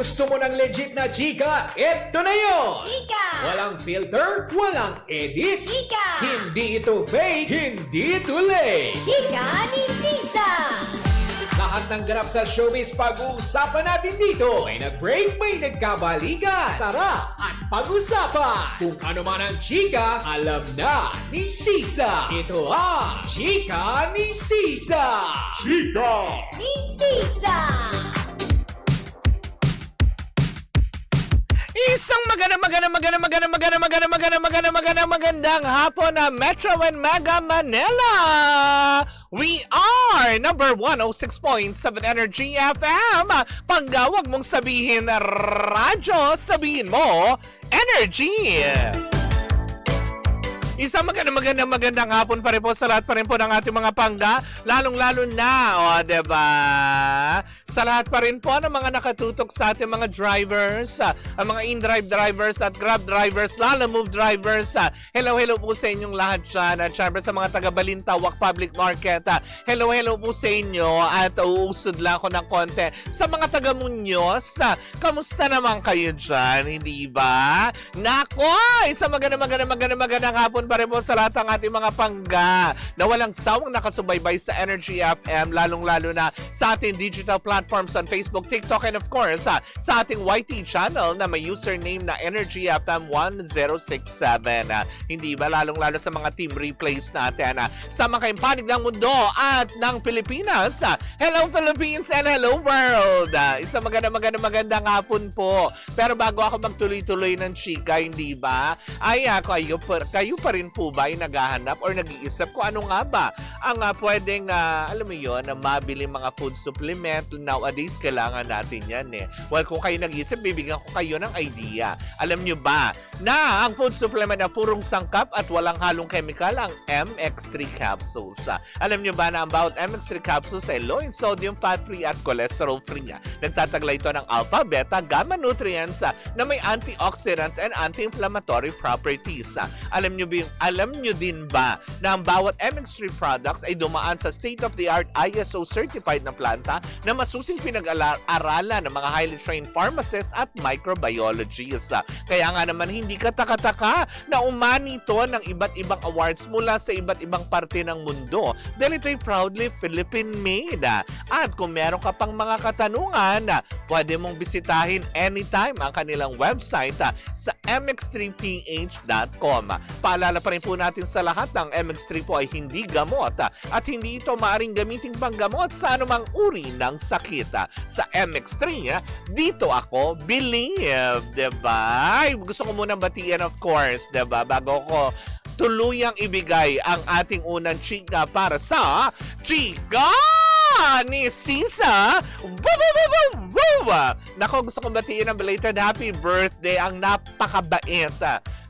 gusto mo ng legit na chika, eto na yun! Chika! Walang filter, walang edit. Chika! Hindi ito fake, hindi ito late. Chika ni Sisa! Lahat ng ganap sa showbiz pag-uusapan natin dito. May nag-break, may nagkabalikan. Tara at pag-usapan. Kung ano man ang chika, alam na ni Sisa. Ito ang Chika ni Sisa. Chika Ni Sisa! Isang magandang hapon na Metro and Mega Manila. We are number 106.7 Energy FM. Panggawag mong sabihin radyo, sabihin mo Energy. Isang magandang hapon pa rin po sa lahat pa rin po ng ating mga pangga, lalong-lalo na, diba? Sa lahat pa rin po ng mga nakatutok sa ating mga drivers, ang mga in-drive drivers at grab drivers, Lalamove drivers. Hello po sa inyong lahat dyan. At syempre sa mga taga-Balintawak Public Market, hello po sa inyo at uusod lang ako ng konti. Sa mga taga-Muñoz, kamusta naman kayo dyan, hindi ba? Nako, isang magandang hapon pa rin po sa lahat ng ating mga pangga na walang sawang nakasubaybay sa Energy FM, lalong-lalo na sa ating digital platforms on Facebook, TikTok, and of course, sa ating YT channel na may username na Energy FM 1067. Hindi ba? Lalong-lalo sa mga team replays natin sa mga panig ng mundo at ng Pilipinas. Hello Philippines and hello world! Isang magandang hapon po. Pero bago ako magtuloy-tuloy ng chika, hindi ba? Ay, kayo pa rin po ba ay naghahanap or nag-iisip ko ano nga ba ang pwedeng, alam mo yun, mabili mga food supplement. Nowadays, kailangan natin yan eh. Well, kung kayo nag-iisip, bibigyan ko kayo ng idea. Alam nyo ba na ang food supplement na purong sangkap at walang halong chemical ang MX3 capsules? Alam nyo ba na ang bawat MX3 capsules ay low in sodium, fat-free at cholesterol-free? Nagtataglay ito ng alpha, beta, gamma nutrients na may antioxidants and anti-inflammatory properties. Alam nyo din ba na ang bawat MX3 products ay dumaan sa state-of-the-art ISO certified na planta na masusing pinag-aralan ng mga highly trained pharmacists at microbiologists. Kaya nga naman hindi ka taka-taka na umani ito ng iba't ibang awards mula sa iba't ibang parte ng mundo dahil ito'y proudly Philippine-made. At kung meron ka pang mga katanungan, pwede mong bisitahin anytime ang kanilang website sa mx3ph.com. Paalala pa rin po natin sa lahat ng MX3 po ay hindi gamot at hindi ito maaaring gamitin pang gamot sa anumang uri ng sakit. Sa MX3, dito ako believe, diba? Ay, gusto ko munang batiin of course, diba? Bago ko tuluyang ibigay ang ating unang chika para sa Chika ni Sisa. Nako, gusto kong batiin ang belated happy birthday ang napakabait,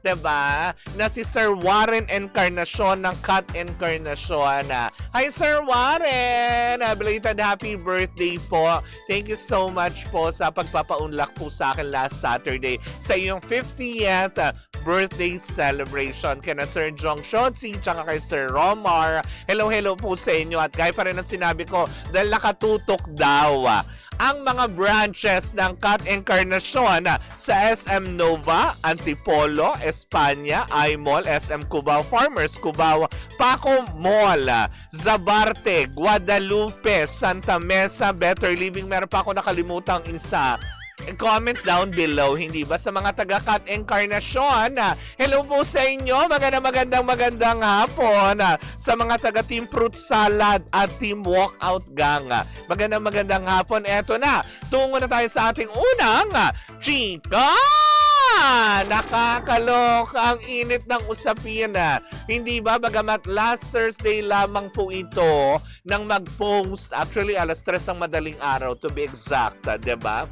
diba? Na si Sir Warren Encarnacion ng Cat Encarnacion. Hi Sir Warren! Belated happy birthday po. Thank you so much po sa pagpapaunlak po sa akin last Saturday sa iyong 50th birthday celebration kina Sir Jong Shotzi tsaka kay Sir Romar. Hello po sa inyo at gaya pa rin ang sinabi ko dahil nakatutok daw ang mga branches ng Cat Encarnacion sa SM Nova, Antipolo, Espanya, iMall, SM Cubao, Farmers Cubao, Paco Mall, Zabarte, Guadalupe, Santa Mesa, Better Living. Meron pa ako nakalimutang isa. Comment down below, hindi ba? Sa mga taga-Cat Encarnacion, hello po sa inyo. Magandang hapon. Sa mga taga-Team Fruit Salad at Team Walkout Gang, magandang hapon. Eto na, tungo na tayo sa ating unang chika. Nakakaloka ang init ng usapin. Hindi ba? Bagamat last Thursday lamang po ito nang mag-post, actually alas 3 ang madaling araw to be exact, diba?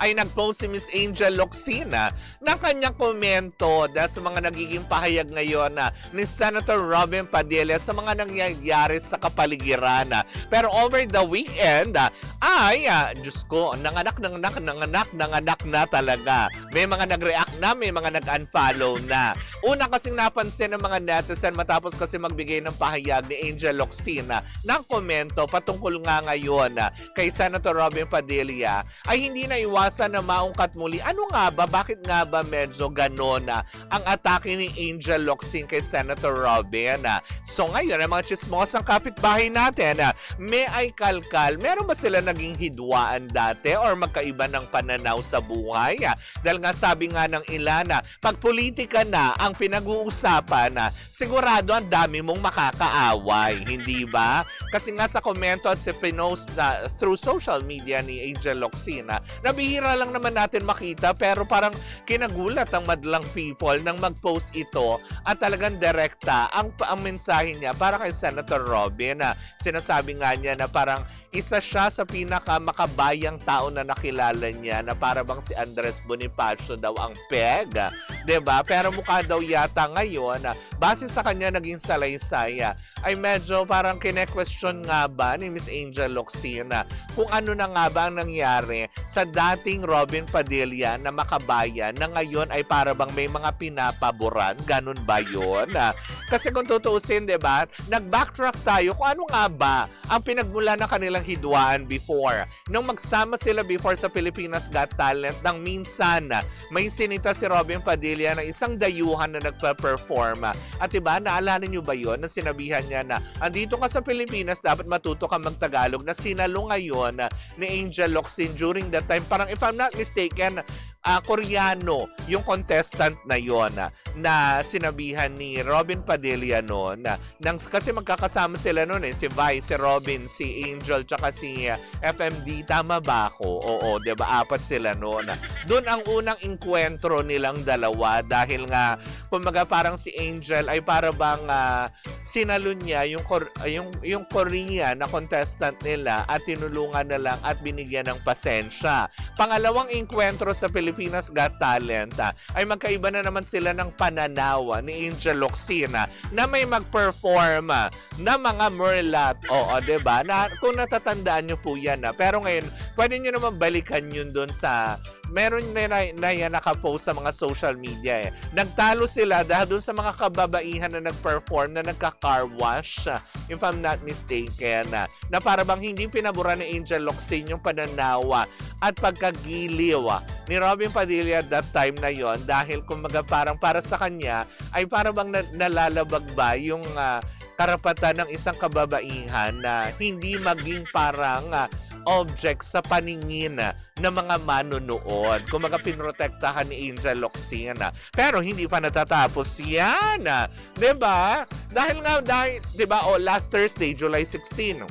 Ay nag-post si Miss Angel Locsin ng kanyang komento dahil sa mga nagiging pahayag ngayon ni Senator Robin Padilla sa mga nangyayari sa kapaligiran. Pero over the weekend, ay, Diyos ko, nanganak na talaga. May mga nag-react na, may mga nag-unfollow na. Una kasing napansin ng mga netizen matapos kasi magbigay ng pahayag ni Angel Locsin ng komento patungkol nga ngayon kay Senator Robin Padilla ay hindi na iwasan iwasan na maungkat muli. Ano nga ba? Bakit nga ba medyo ganon ang atake ni Angel Locsin kay Senator Robin? So ngayon, ang mga chismosang kapitbahay natin, may ay kalkal, meron ba sila naging hidwaan dati or magkaiba ng pananaw sa buhay? Dahil nga sabi nga ng ilan, pag politika na ang pinag-uusapan, sigurado ang dami mong makakaaway, hindi ba? Kasi nga sa komento at sa pinost na through social media ni Angel Locsin, nabihira lang naman natin makita pero parang kinagulat ang madlang people nang mag-post ito at talagang direkta ang mensahe niya para kay Senator Robin. Sinasabi nga niya na parang isa siya sa pinakamakabayang tao na nakilala niya na para bang si Andres Bonifacio daw ang peg. 'Di ba? Pero mukha daw yata ngayon, base sa kanya naging salaysay, ay medyo parang kine-question nga ba ni Miss Angel Locsin kung ano na nga ba ang nangyari sa dating Robin Padilla na makabayan na ngayon ay para bang may mga pinapaboran. Ganun ba yun? Kasi kung tutuusin, diba, nag-backtrack tayo kung ano nga ba ang pinagmula ng kanilang hidwaan before. Nung magsama sila before sa Pilipinas Got Talent, nang minsan may sinita si Robin Padilla na isang dayuhan na nagpa-perform. At diba, naalala nyo ba yun na sinabihan niya na andito ka sa Pilipinas, dapat matuto ka mag-Tagalog, na sinalo ngayon ni Angel Locsin during that time. Parang if I'm not mistaken, Koreano yung contestant na yon na sinabihan ni Robin Padilla noon kasi magkakasama sila noon si Vi, si Robin, si Angel tsaka si FMD, tama ba ako? Oo, 'di ba? 4 sila noon. Doon ang unang inkwentro nilang dalawa dahil nga kumaga parang si Angel ay para bang sinalo niya yung Korean na contestant nila at tinulungan na lang at binigyan ng pasensya. Pangalawang inkwentro sa Pilipinas Got Talent ay magkaiba na naman sila ng pananaw ni Angel Locsin na may mag-perform na mga merlat. Oo, 'di ba? Na kung natatandaan niyo po 'yan pero ngayon pwede niyo naman balikan yun doon sa meron na yan nakapost sa mga social media Nagtalo sila dahil doon sa mga kababaihan na nag-perform na nagka-car wash, if I'm not mistaken, na para bang hindi pinabura ni Angel Locsin yung pananaw at pagkagiliw ni Robin Padilla at that time na yon dahil kumaga parang para sa kanya ay para bang nalalabag ba yung karapatan ng isang kababaihan na hindi maging parang object sa paningin ng mga manonood. Kumaga pinrotektahan ni Angel Locsin. Pero hindi pa natatapos yan. Diba? Dahil 'diba, last Thursday, July 16,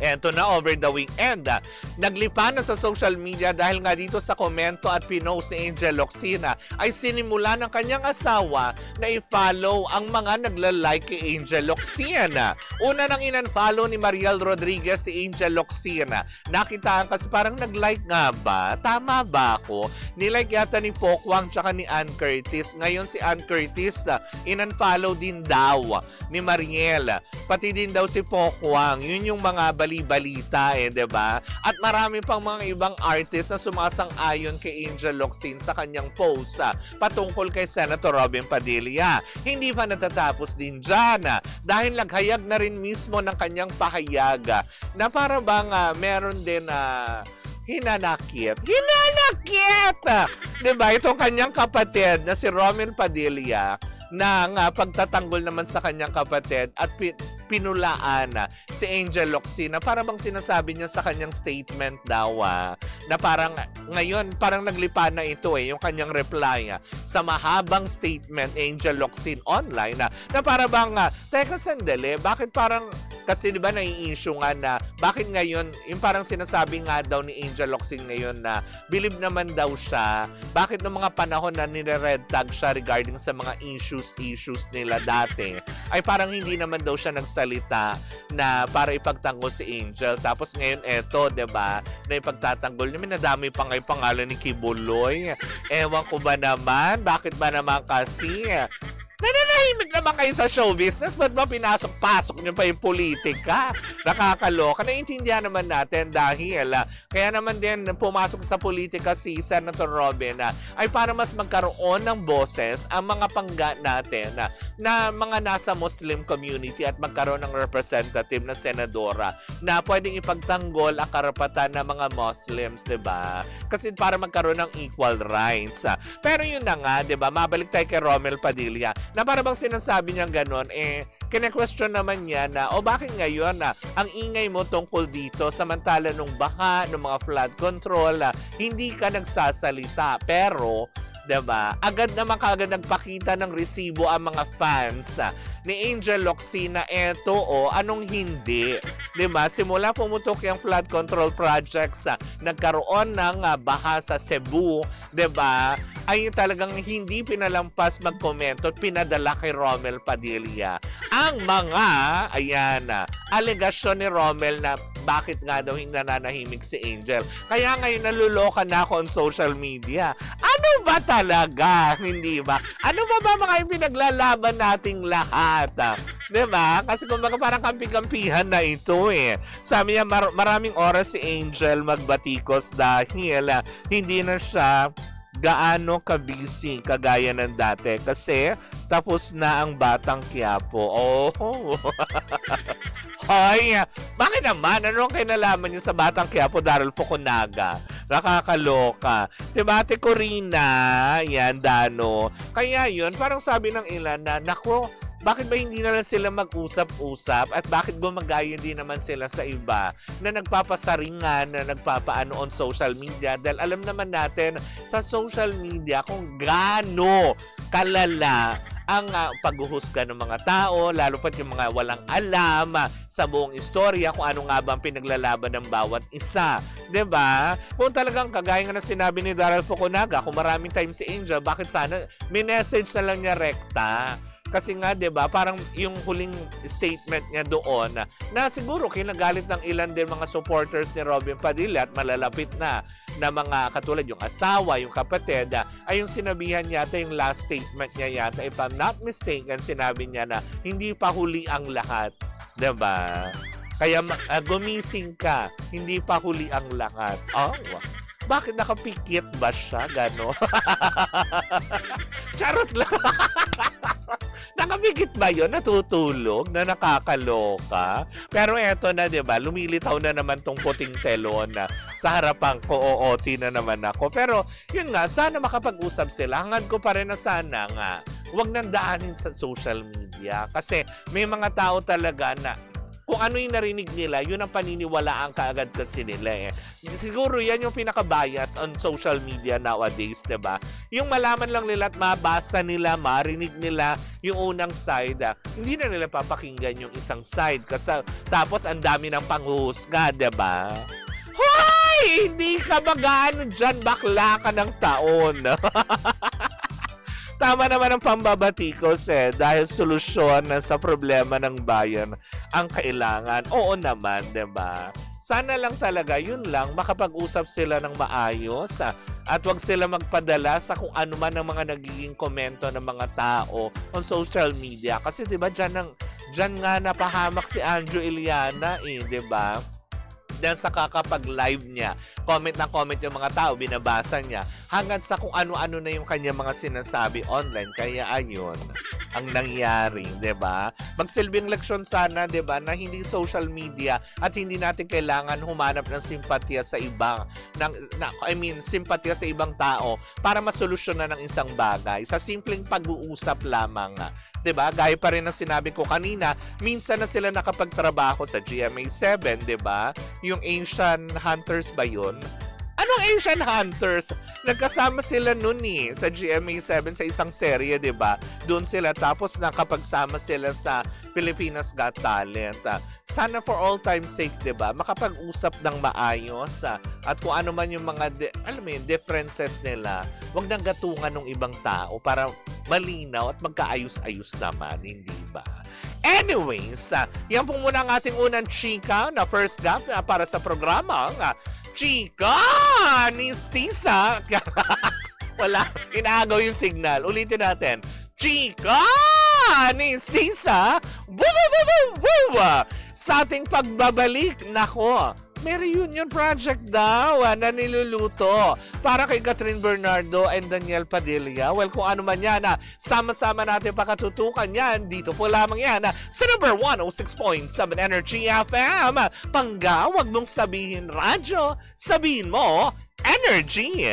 eto na, over the weekend, naglipan na sa social media dahil nga dito sa komento at pinost ni Angel Locsin ay sinimula ng kanyang asawa na i-follow ang mga nagla-like kay Angel Locsin. Una nang in-unfollow ni Mariel Rodriguez si Angel Locsin. Nakitaan kasi parang nag-like nga ba? Tama ba ako? Nilike yata ni Pokwang tsaka ni Ann Curtis. Ngayon si Ann Curtis in-unfollow din daw ni Mariel. Pati din daw si Pokwang. Yun yung mga balita 'di ba? At marami pang mga ibang artist na sumasang-ayon kay Angel Locsin sa kanyang post patungkol kay Senator Robin Padilla. Hindi pa natatapos din diyan dahil naghayag na rin mismo ng kanyang pahayag na para bang meron din hinanakit. 'Di ba? Itong kanyang kapatid na si Robin Padilla na pagtatanggol naman sa kanyang kapatid at pinulaan si Angel Locsin na parang bang sinasabi niya sa kanyang statement daw na parang ngayon parang naglipa na ito yung kanyang reply sa mahabang statement Angel Locsin online na parang bang teka sandali, bakit parang kasi 'di ba nai-issue nga na bakit ngayon yung parang sinasabi nga daw ni Angel Locsin ngayon na believe naman daw siya, bakit noong mga panahon na nire-red tag siya regarding sa mga issues nila dati ay parang hindi naman daw siya nagsalita na para ipagtanggol si Angel, tapos ngayon eto 'di ba na ipagtatanggol niya, minadami pa nga yung pangalan ni Kibuloy. Ewan ko ba naman, bakit ba naman kasi Nananahimik naman kayo sa show business. Ba't ba pinasok-pasok nyo pa yung politika? Nakakaloka. Naiintindihan naman natin dahil kaya naman din pumasok sa politika si Senator Robin ay para mas magkaroon ng boses ang mga pangga natin na mga nasa Muslim community at magkaroon ng representative na senadora na pwedeng ipagtanggol ang karapatan ng mga Muslims, 'di ba? Kasi para magkaroon ng equal rights. Pero yun na nga, 'di ba? Mabalik tayo kay Romel Padilla na para bang sinasabi niya gano'n, kine-question naman niya na, bakit ngayon ang ingay mo tungkol dito samantala nung baha, nung mga flood control, hindi ka nagsasalita. Pero, 'di ba? Agad naman kagad nagpakita ng resibo ang mga fans ni Angel Locsin na anong hindi. 'Di ba? Simula pumutok yung flood control projects, nagkaroon ng baha sa Cebu, 'di ba? Ay talagang hindi pinalampas magkomento at pinadala kay Romel Padilla ang mga alegasyon ni Romel na bakit nga daw hindi nananahimik si Angel. Kaya ngayon naluloka na ako on social media. Ano ba talaga? Hindi ba? Ano ba mga pinaglalaban nating lahat? Diba? Kasi kumbaga parang kampi-kampihan na ito Sabi niya maraming oras si Angel magbatikos dahil hindi na siya gaano ka-busy kagaya ng dati kasi tapos na ang Batang Quiapo. Hoy, bakit naman? Ano ang kinalaman niyo sa Batang Quiapo, Daryl Fukunaga? Nakakaloka. Diba, Ate Corina? Yan, Dano. Kaya yun, parang sabi ng ilan na, nako, bakit ba hindi na lang sila mag-usap-usap at bakit gumagaya din naman sila sa iba na nagpapasaringan, na nagpapaano on social media? Dahil alam naman natin sa social media kung gaano kalala ang paghuhusga ng mga tao, lalo pat yung mga walang alam sa buong istorya kung ano nga ba ang pinaglalaban ng bawat isa. 'Di ba? Kung talagang kagaya nga na sinabi ni Daryl Fukunaga, kung maraming time si Angel, bakit sana may message na lang niya rekta? Kasi nga, 'di ba, parang yung huling statement niya doon na siguro kinagalit ng ilan din mga supporters ni Robin Padilla at malalapit na mga katulad yung asawa, yung kapatid, ay yung sinabihan yata yung last statement niya yata, if I'm not mistaken, sinabi niya na hindi pa huli ang lahat. 'Di ba? Kaya gumising ka, hindi pa huli ang lahat. Bakit nakapikit ba siya? Gano? Charot lang. Nakapikit ba yun? Natutulog? Na nakakaloka? Pero eto na, diba? Lumilitaw na naman tong puting telon na sa harapan ko, OOT na naman ako. Pero yun nga, sana makapag-usap sila. Hangad ko pa rin na sana nga, huwag nang daanin sa social media. Kasi may mga tao talaga na kung ano yung narinig nila, yun ang paniniwalaan kaagad kasi nila Siguro yan yung pinaka-bias on social media nowadays, diba? Yung malaman lang nila at mabasa nila, marinig nila yung unang side, hindi na nila papakinggan yung isang side. Kasi tapos ang dami ng panghuhusga, diba? Hoy! Hindi ka mag-ano dyan, bakla ka ng taon. Tama naman ang pambabatikos dahil solusyon sa problema ng bayan ang kailangan. Oo naman, 'di ba? Sana lang talaga, yun lang, makapag-usap sila ng maayos at wag sila magpadala sa kung ano man ang mga nagiging komento ng mga tao on social media. Kasi 'di ba diyan nga napahamak si Andrew Iliana 'di ba? Dahil sa kakapag-live niya, comment na comment yung mga tao, binabasa niya, hanggang sa kung ano-ano na yung kanya mga sinasabi online. Kaya ayun, ang nangyari, 'di ba? Magsilbing leksyon sana, 'di ba, na hindi social media at hindi natin kailangan humanap ng simpatya sa iba, simpatya sa ibang tao para masolusyonan ng isang bagay sa simpleng pag-uusap lamang. 'Di ba? Gaya pa rin ng sinabi ko kanina, minsan na sila nakapagtrabaho sa GMA7, 'di ba? Yung Asian Hunters ba 'yun? Anong Asian Hunters? Nagkasama sila noon sa GMA7 sa isang serye, 'di ba? Doon sila tapos nakapagsama sila sa Pilipinas Got Talent. Sana for all time's sake, 'di ba? Makapag-usap ng maayos at kung ano man yung mga differences nila, wag nang gatungan ng ibang tao para malinaw at magkaayos-ayos naman, hindi ba? Anyways, yan po muna ang ating unang chika na first gap para sa programa Chika ni Sisa. Wala, inaagaw yung signal. Ulitin natin. chika ni Sisa. Sa ating pagbabalik, nako, may reunion project daw na niluluto para kay Catherine Bernardo and Daniel Padilla. Well, kung ano man yan, sama-sama natin pakatutukan yan. Dito po lamang yan sa number 106.7 Energy FM. Pangga, wag mong sabihin radyo, sabihin mo, energy.